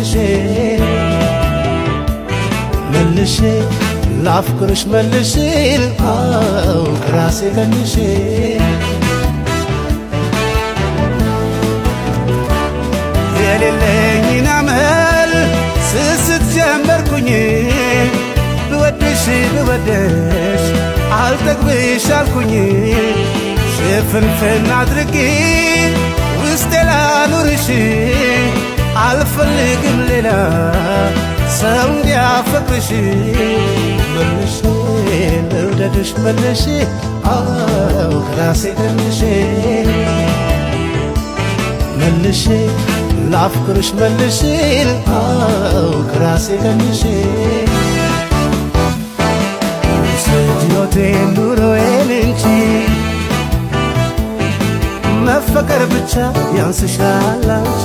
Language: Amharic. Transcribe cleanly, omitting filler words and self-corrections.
ቀንሼ መልሼ ላፍቅርሽ መልሼ አው ከራሴ ቀንሼ የሌለኝን አመል ስስት ጀመርኩኝ ብወድሽ ብወደሽ አልጠግብሽ አልኩኝ ሽፍንፍን አድርጌ ውስጤ ላኑርሽ አልፈልግም ሌላ ሰው እንዲያፈቅርሽ መልሼ ልውደድሽ መልሼ አው ከራሴ ቀንሼ መልሼ ላፍቅርሽ መልሼ አው ከራሴ ቀንሼ ሕይወቴን ኑሮዬን እንጂ መፈቀር ብቻ ያንስሻል አንቺ